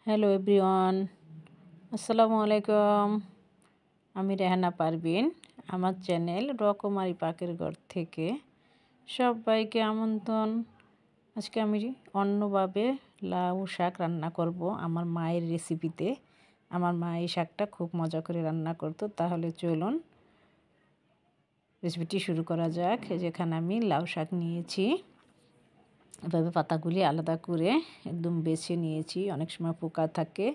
Hello everyone, আসসালামু আলাইকুম। আমি রেহানা পারভিন। আমার চ্যানেল রকমারি পাকের ঘর থেকে সবাইকে আমন্ত্রণ। আজকে আমি অন্যভাবে লাউ শাক রান্না করব আমার মায়ের রেসিপিতে। আমার মা এই শাকটা খুব মজা করে রান্না করতো। তাহলে চলুন রেসিপিটি শুরু করা যাক। যেখানে আমি লাউ শাক নিয়েছি, এভাবে পাতাগুলি আলাদা করে একদম বেছে নিয়েছি। অনেক সময় পোকা থাকে,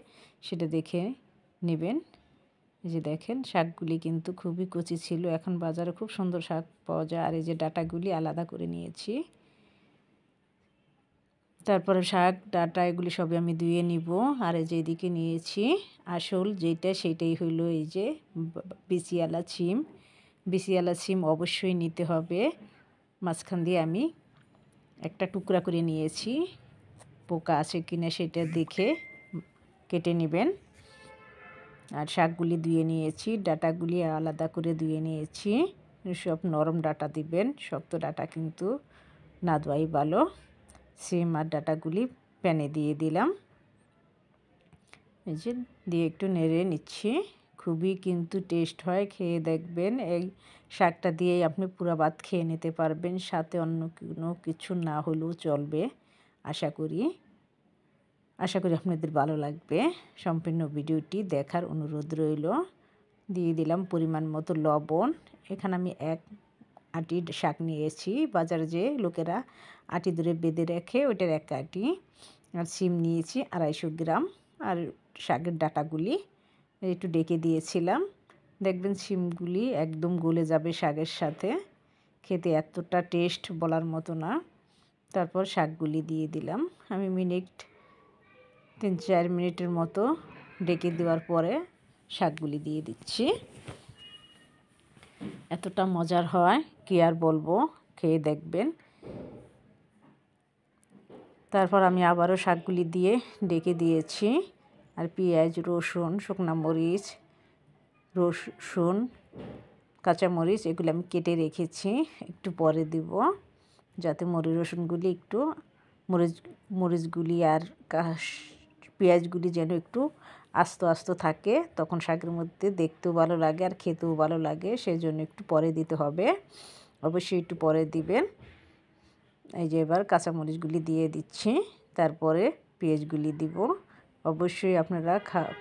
সেটা দেখে নেবেন। এই যে দেখেন, শাকগুলি কিন্তু খুবই কচি ছিল। এখন বাজারে খুব সুন্দর শাক পাওয়া যায়। আর এই যে ডাঁটাগুলি আলাদা করে নিয়েছি। তারপরে শাক ডাঁটা এগুলি সবই আমি ধুয়ে নিব। আর এই যে এদিকে নিয়েছি আসল যেটা, সেটাই হইলো এই যে বিচিয়ালা সিম। বিচিয়ালা সিম অবশ্যই নিতে হবে। মাঝখান দিয়ে আমি একটা টুকরা করে নিয়েছি। পোকা আছে কিনা সেটা দেখে কেটে নেবেন। আর শাকগুলি ধুয়ে নিয়েছি, ডাঁটাগুলি আলাদা করে ধুয়ে নিয়েছি। সব নরম ডাঁটা দিবেন, শক্ত ডাঁটা কিন্তু না দেওয়াই ভালো। সিম আর ডাঁটাগুলি প্যানে দিয়ে দিলাম। এই যে দিয়ে একটু নেড়ে নিচ্ছি। খুবই কিন্তু টেস্ট হয়, খেয়ে দেখবেন। এই শাকটা দিয়েই আপনি পুরা ভাত খেয়ে নিতে পারবেন, সাথে অন্য কোনো কিছু না হলেও চলবে। আশা করি আপনাদের ভালো লাগবে। সম্পূর্ণ ভিডিওটি দেখার অনুরোধ রইল। দিয়ে দিলাম পরিমাণ মতো লবণ। এখানে আমি এক আটি শাক নিয়েছি, বাজারে যে লোকেরা আটি ধরে বেঁধে রাখে ওইটার এক আটি। আর সিম নিয়েছি 250 গ্রাম। আর শাকের ডাঁটাগুলি একটু ডেকে দিয়েছিলাম। দেখবেন সিমগুলি একদম গলে যাবে শাকের সাথে, খেতে এতটা টেস্ট বলার মতো না। তারপর শাকগুলি দিয়ে দিলাম। আমি 3-4 মিনিটের মতো ডেকে দেওয়ার পরে শাকগুলি দিয়ে দিচ্ছি। এতটা মজার হয় কি আর বলবো, খেয়ে দেখবেন। তারপর আমি আবারও শাকগুলি দিয়ে ডেকে দিয়েছি। আর পেঁয়াজ, রসুন, শুকনো মরিচ, কাঁচামরিচ এগুলো আমি কেটে রেখেছি, একটু পরে দিব, যাতে রসুনগুলি একটু মরিচগুলি আর পেঁয়াজগুলি যেন একটু আস্ত আস্ত থাকে, তখন শাকের মধ্যে দেখতেও ভালো লাগে আর খেতেও ভালো লাগে। সেই জন্য একটু পরে দিতে হবে, অবশ্যই একটু পরে দিবেন। এই যে এবার কাঁচামরিচগুলি দিয়ে দিচ্ছি, তারপরে পেঁয়াজগুলি দিব। অবশ্যই আপনারা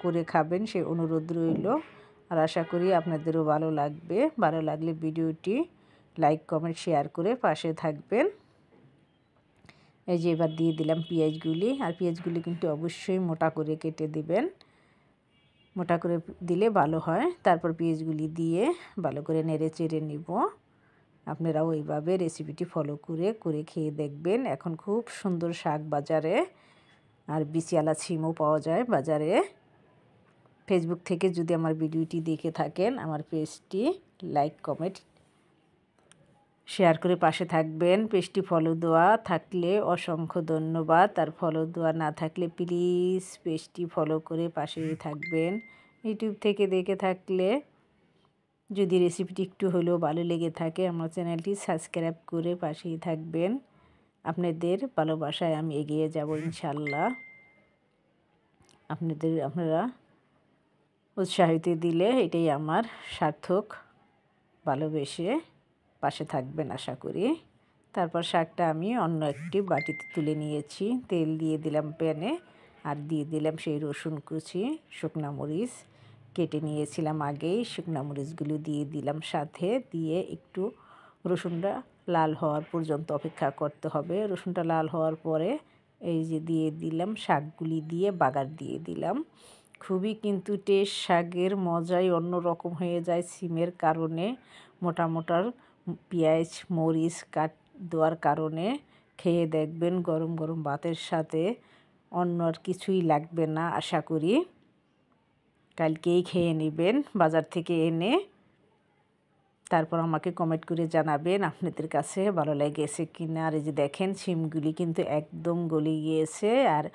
করে খাবেন, সেই অনুরোধ রইল। আর আশা করি আপনাদেরও ভালো লাগবে। ভালো লাগলে ভিডিওটি লাইক, কমেন্ট, শেয়ার করে পাশে থাকবেন। এই যে এবার দিয়ে দিলাম পেঁয়াজগুলি। আর পেঁয়াজগুলি কিন্তু অবশ্যই মোটা করে কেটে দিবেন, মোটা করে দিলে ভালো হয়। তারপর পেঁয়াজগুলি দিয়ে ভালো করে নেড়ে চেড়ে নিব। আপনারাও ওইভাবে রেসিপিটি ফলো করে খেয়ে দেখবেন। এখন খুব সুন্দর শাক বাজারে, আর বিচিয়ালা সিমও পাওয়া যায় বাজারে। ফেসবুক থেকে যদি আমার ভিডিওটি দেখে থাকেন, আমার পেজটি লাইক, কমেন্ট, শেয়ার করে পাশে থাকবেন। পেজটি ফলো দেওয়া থাকলে অসংখ্য ধন্যবাদ। আর ফলো দেওয়া না থাকলে প্লিজ পেজটি ফলো করে পাশেই থাকবেন। ইউটিউব থেকে দেখে থাকলে যদি রেসিপিটি একটু হলেও ভালো লেগে থাকে, আমার চ্যানেলটি সাবস্ক্রাইব করে পাশেই থাকবেন। আপনাদের ভালোবাসায় আমি এগিয়ে যাব ইনশাল্লাহ। আপনারা উৎসাহিত দিলে এটাই আমার সার্থক। ভালোবেসে পাশে থাকবেন আশা করি। তারপর শাকটা আমি অন্য একটি বাটিতে তুলে নিয়েছি। তেল দিয়ে দিলাম প্যানে, আর দিয়ে দিলাম সেই রসুন কুচি, শুকনো মরিচ কেটে নিয়েছিলাম আগেই। শুকনো মরিচগুলো দিয়ে দিলাম সাথে, দিয়ে একটু রসুনটা লাল হওয়ার পর্যন্ত অপেক্ষা করতে হবে। রসুনটা লাল হওয়ার পরে এই যে দিয়ে দিলাম শাকগুলি, দিয়ে বাগার দিয়ে দিলাম। খুবই কিন্তু টেস্ট, শাকের মজাই অন্য রকম হয়ে যায় সিমের কারণে। মোটা পেঁয়াজ, মরিচ দেওয়ার কারণে খেয়ে দেখবেন। গরম গরম ভাতের সাথে অন্য আর কিছুই লাগবে না। আশা করি কালকেই খেয়ে নেবেন বাজার থেকে এনে। তারপর আমাকে কমেন্ট করে জানাবেন আপনাদের কাছে ভালো লেগেছে কিনা। আর এই যে দেখেন, সিমগুলি কিন্তু একদম গলে গিয়েছে, আর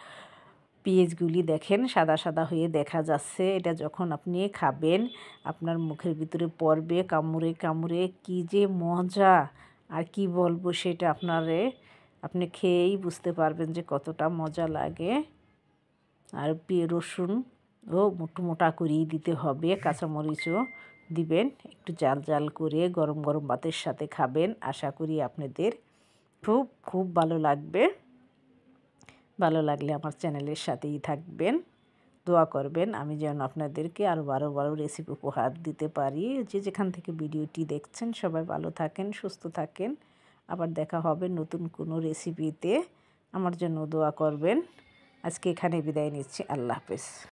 পেঁয়াজগুলি দেখেন সাদা সাদা হয়ে দেখা যাচ্ছে। এটা যখন আপনি খাবেন আপনার মুখের ভিতরে পড়বে কামড়ে কামড়ে, কি যে মজা আর কি বলবো, সেটা আপনি খেয়েই বুঝতে পারবেন যে কতটা মজা লাগে। আর রসুন ও মোটা মোটা করেই দিতে হবে, কাঁচামরিচও দিবেন। একটু জাল জাল করে গরম গরম ভাতের সাথে খাবেন। আশা করি আপনাদের খুব খুব ভালো লাগবে। ভালো লাগলে আমার চ্যানেলের সাথেই থাকবেন, দোয়া করবেন আমি যেন আপনাদেরকে আরও বারো রেসিপি উপহার দিতে পারি। যে যেখান থেকে ভিডিওটি দেখছেন সবাই ভালো থাকেন, সুস্থ থাকেন। আবার দেখা হবে নতুন কোনো রেসিপিতে। আমার জন্য দোয়া করবেন। আজকে এখানে বিদায় নিচ্ছি। আল্লাহ হাফেজ।